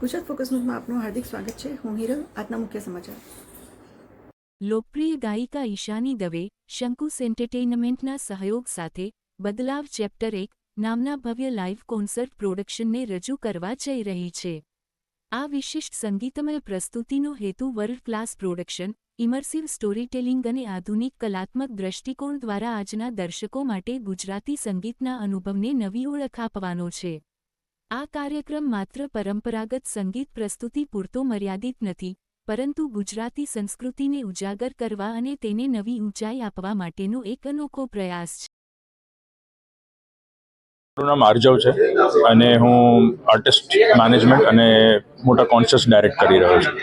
Gujarat focus ન્યૂઝમાં આપનું હાર્દિક સ્વાગત છે. હું હિરલ. આજના મુખ્ય સમાચાર. લોકપ્રિય ગાયિકા ઈશાની દવે શંકુસ એન્ટરટેઇનમેન્ટના સહયોગ સાથે બદલાવ ચેપ્ટર 1 નામના ભવ્ય લાઇવ કોન્સર્ટ પ્રોડક્શનને રજૂ કરવા જઈ રહી છે. આ વિશિષ્ટ સંગીતમય પ્રસ્તુતિનો હેતુ world class production, immersive storytelling અને આધુનિક કલાત્મક દૃષ્ટિકોણ દ્વારા આજના દર્શકો માટે ગુજરાતી સંગીતના અનુભવને નવી ઓળખ આપવાનો છે. આ કાર્યક્રમ માત્ર પરંપરાગત સંગીત પ્રસ્તુતિ પૂરતો મર્યાદિત નથી, પરંતુ ગુજરાતી સંસ્કૃતિને ઉજાગર કરવા અને તેને નવી ઊંચાઈ આપવા માટેનો એક અનોખો પ્રયાસ છે. મારું નામ આર્જવ છે અને હું આર્ટિસ્ટ મેનેજમેન્ટ અને મોટા કોન્સર્ટ્સ ડાયરેક્ટ કરી રહ્યો છું.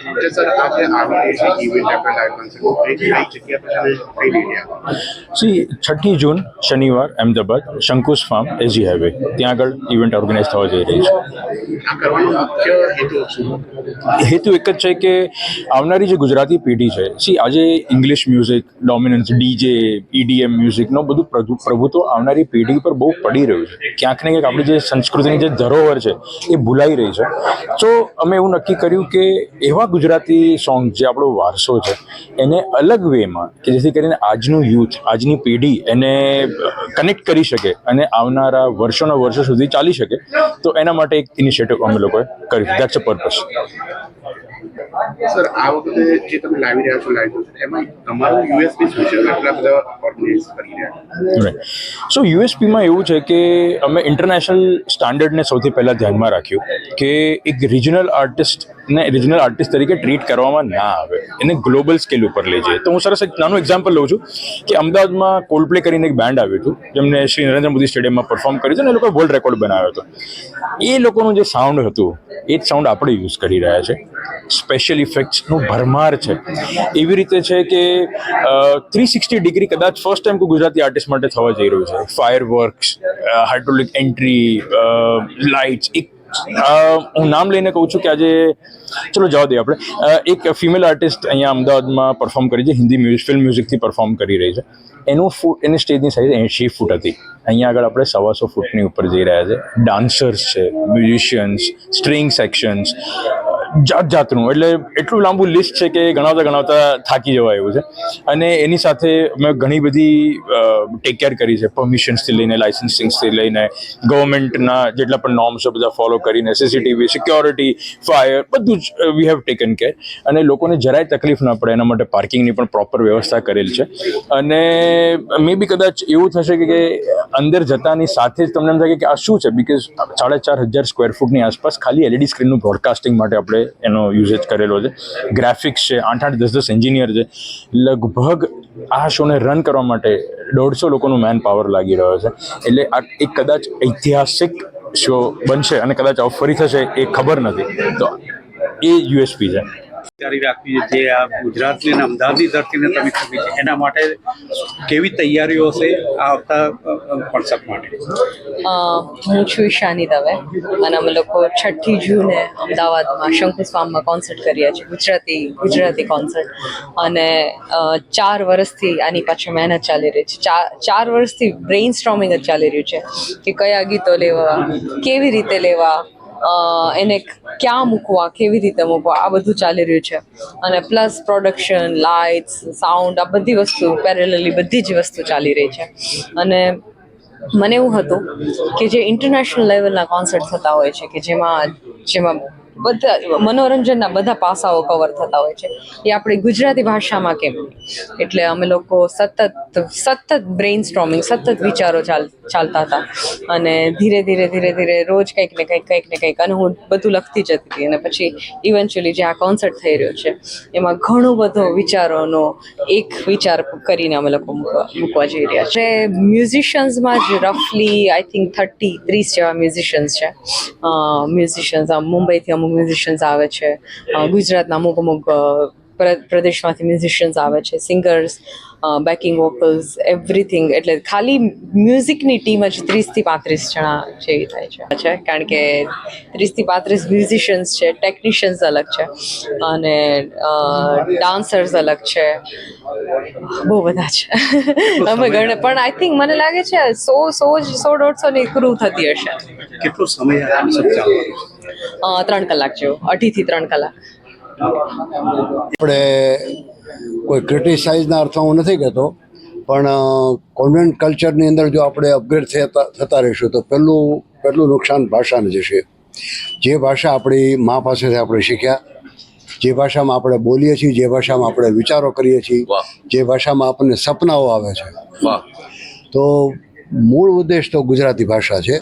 સી 6 જૂન શનિવાર અમદાવાદ શંકુસ ફાર્મ એજી હાઈવે ત્યાં આગળ ઇવેન્ટ ઓર્ગેનાઇઝ થવા જઈ રહી છે. હેતુ એક જ છે કે આવનારી જે ગુજરાતી પેઢી છે, સી આજે English music dominance, DJ, EDM મ્યુઝિકનો બધું પ્રભુત્વ આવનારી પેઢી પર બહુ પડી રહ્યું છે. ક્યાંક ને ક્યાંક આપણી જે સંસ્કૃતિની જે ધરોહર છે એ ભૂલાઈ રહી છે. તો અમે એવું નક્કી કર્યું કે એવા ગુજરાતી સોંગ જે આપણો વારસો છે એને અલગ વેમાં, કે જેથી કરીને આજનું યુથ, આજની પેઢી એને કનેક્ટ કરી શકે અને આવનારા વર્ષોના વર્ષો સુધી ચાલી શકે, તો એના માટે એક ઇનિશિયેટિવ અમે લોકોએ કર્યું. That's a purpose. સર, આ વખતે જે તમે લાવી રહ્યા છો લાઈવ એમાં તમારું યુએસપી શું છે? એટલા બધા ઓર્ગેનાઇઝ કરી રહ્યા છો. સો યુએસપીમાં એવું છે કે અમે ઇન્ટરનેશનલ સ્ટાન્ડર્ડને સૌથી પહેલાં ધ્યાનમાં રાખ્યું કે એક રિજનલ આર્ટિસ્ટને રિજનલ આર્ટિસ્ટ તરીકે ટ્રીટ કરવામાં ના આવે, એને ગ્લોબલ સ્કેલ ઉપર લઈ જાય. તો હું સરસ એક નાનું એક્ઝામ્પલ લઉં છું કે અમદાવાદમાં કોલ્ડપ્લે કરીને એક બેન્ડ આવ્યું હતું, જેમને શ્રી નરેન્દ્ર મોદી સ્ટેડિયમમાં પરફોર્મ કર્યું છે અને એ લોકોએ વર્લ્ડ રેકોર્ડ બનાવ્યો હતો. એ લોકોનું જે સાઉન્ડ હતું એ જ સાઉન્ડ આપણે યુઝ કરી રહ્યા છે. સ્પેશિયલ ઇફેક્ટ્સનું ભરમાર છે. એવી રીતે છે કે 360 ડિગ્રી કદાચ ફર્સ્ટ ટાઈમ કોઈ ગુજરાતી આર્ટિસ્ટ માટે થવા જઈ રહ્યું છે. Fire works, hydraulic entry, lights. એક હું નામ લઈને કહું છું કે આજે ચલો જવા દઈએ આપણે, એક ફિમેલ આર્ટિસ્ટ અહીંયા અમદાવાદમાં પરફોર્મ કરી છે, હિન્દી ફિલ્મ મ્યુઝિકથી પરફોર્મ કરી રહી છે. એની સ્ટેજની સાઇઝ 80 ફૂટ હતી. અહીંયા આગળ આપણે 125 ફૂટની ઉપર જઈ રહ્યા છે. ડાન્સર્સ છે, મ્યુઝિશિયન્સ, સ્ટ્રિંગ સેક્શન્સ, જાતનું, એટલે એટલું લાંબુ લિસ્ટ છે કે ગણાવતા થાકી જવાય એવું છે. અને એની સાથે મેં ઘણી બધી ટેક કેર કરી છે, પરમિશન્સથી લઈને લાઇસન્સિંગથી લઈને ગવર્મેન્ટના જેટલા પણ નોર્મ્સ છે બધા ફોલો કરીને, CCTV, સિક્યોરિટી, ફાયર, બધું જ વી હેવ ટેકન કેર. અને લોકોને જરાય તકલીફ ના પડે એના માટે પાર્કિંગની પણ પ્રોપર વ્યવસ્થા કરેલ છે. અને મે બી કદાચ એવું થશે કે અંદર જતાની સાથે જ તમને એમ થાય કે આ શું છે, બિકોઝ 4,500 સ્ક્વેર ફૂટની આસપાસ ખાલી LED સ્ક્રીનનું બ્રોડકાસ્ટિંગ માટે આપણે એનો યુઝેજ કરેલો છે. ગ્રાફિક્સ છે, 8-8, 10-10 એન્જિનિયર છે. લગભગ આ શોને રન કરવા માટે 150 લોકોનું મેન પાવર લાગી રહ્યો છે. એટલે આ એક કદાચ ઐતિહાસિક શો બનશે અને કદાચ આવું ફરી થશે એ ખબર નથી. તો એ USP છે. જારી રાખવી જે આ ગુજરાતની અને અમદાવાદની ધરતીને તમે કરી છે, એના માટે કેવી તૈયારીઓ હશે આવતા કોન્સર્ટ માટે? હું છું ઈશાની દવે અને અમે લોકો 6 જૂને અમદાવાદમાં શંકુસ ફાર્મમાં કોન્સર્ટ કરીએ છીએ, ગુજરાતી કોન્સર્ટ. અને 4 વર્ષથી આની પાછળ મહેનત ચાલી રહી છે. 4 વર્ષથી બ્રેઇન સ્ટ્રોમિંગ જ ચાલી રહ્યું છે કે કયા ગીતો લેવા, કેવી રીતે લેવા, એને ક્યાં મૂકવા, કેવી રીતે મૂકવા, આ બધું ચાલી રહ્યું છે. અને પ્લસ પ્રોડક્શન, લાઇટ્સ, સાઉન્ડ, આ બધી વસ્તુ પેરેલલી બધી જ વસ્તુ ચાલી રહી છે. અને મને એવું હતું કે જે ઇન્ટરનેશનલ લેવલના કોન્સર્ટ થતા હોય છે કે જેમાં બધા મનોરંજનના બધા પાસાઓ કવર થતા હોય છે, એ આપણી ગુજરાતી ભાષામાં કેમ? એટલે અમે લોકો સતત બ્રેઇન સ્ટ્રોમિંગ, સતત વિચારો ચાલતા હતા. અને ધીરે ધીરે રોજ કંઈક ને કંઈક અને હું બધું લખતી જતી હતી. અને પછી ઇવેન્ચ્યુઅલી જે આ કોન્સર્ટ થઈ રહ્યો છે એમાં ઘણો બધો વિચારોનો એક વિચાર કરીને અમે લોકો મૂકવા જઈ રહ્યા છે. મ્યુઝિશિયન્સમાં જ રફલી આઈ થિંક 30 જેવા મ્યુઝિશિયન્સ છે. મુંબઈથી અમુક મ્યુઝિશિયન્સ આવે છે, ગુજરાતના અમુક પ્રદેશમાંથી મ્યુઝિશિયન્સ આવે છે, સિંગર્સ, બેકિંગ વોકલ્સ, એવરીથિંગ. એટલે ખાલી મ્યુઝિકની ટીમ જ 30 થી 35 જણા જેવી થાય છે, કારણ કે 30 થી 35 મ્યુઝિશિયન્સ છે, ટેકનિશિયન્સ અલગ છે અને ડાન્સર્સ અલગ છે, બહુ બધા છે. અમે ગણે પણ આઈ થિંક મને લાગે છે 100-150 ની ક્રૂ થતી હશે. કેટલો સમય આ કોન્સર્ટ ચાલવાનો છે? 3 કલાક જેવો, 2.5 થી 3 કલાક. આપણે કોઈ ક્રિટિસાઇઝના અર્થમાં હું નથી કહેતો, પણ કોન્વેન્ટ કલ્ચરની અંદર જો આપણે અપગ્રેડ થતા રહીશું તો પહેલું નુકસાન ભાષાને જશે. જે ભાષા આપણી મા પાસેથી આપણે શીખ્યા, જે ભાષામાં આપણે બોલીએ છીએ, જે ભાષામાં આપણે વિચારો કરીએ છીએ, જે ભાષામાં આપણને સપનાઓ આવે છે, તો મૂળ ઉદ્દેશ તો ગુજરાતી ભાષા છે.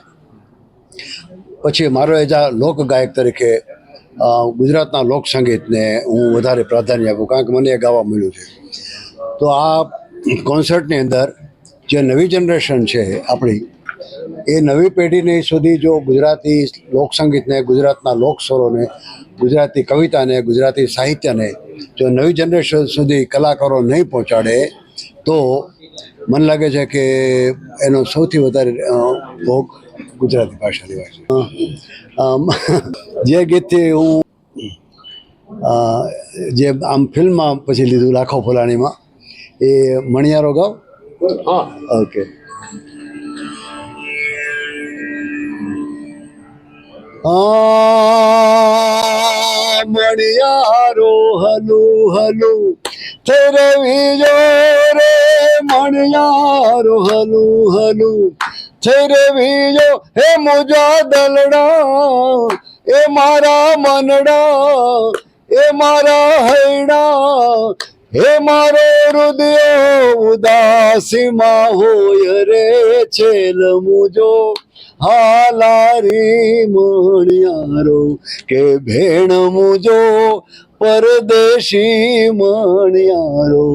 પછી મારો એજ આ લોકગાયક તરીકે ગુજરાતના લોકસંગીતને હું વધારે પ્રાધાન્ય આપું, કારણ કે મને એ ગાવા મળ્યું છે. તો આ કોન્સર્ટની અંદર જે નવી જનરેશન છે આપણી, એ નવી પેઢીને સુધી જો ગુજરાતી લોકસંગીતને, ગુજરાતના લોકસ્વરોને, ગુજરાતી કવિતાને, ગુજરાતી સાહિત્યને જો નવી જનરેશન સુધી કલાકારો નહીં પહોંચાડે તો મને લાગે છે કે એનો સૌથી વધારે ભોગ ગુજરાતી ભાષા લેવાય છે. જે ગીતથી હું જે આમ ફિલ્મમાં પછી લીધું લાખો ફલાણીમાં, એ મણિયારો ગાવ. ઓકે. મણિયારો હલુ હલુ થઈ રવિ જો રે, મણિયારો હલુ હલુ થઈ રવિ જો, હે મુજા દલડા, એ મારા મનડા, એ મારા હૈડા, હે મારો હૃદય ઉદાસીમાં હોય રે, છેલ મુજો હાલારી મણિયારો, કે ભેણ મુજો પરદેશી મણિયારો,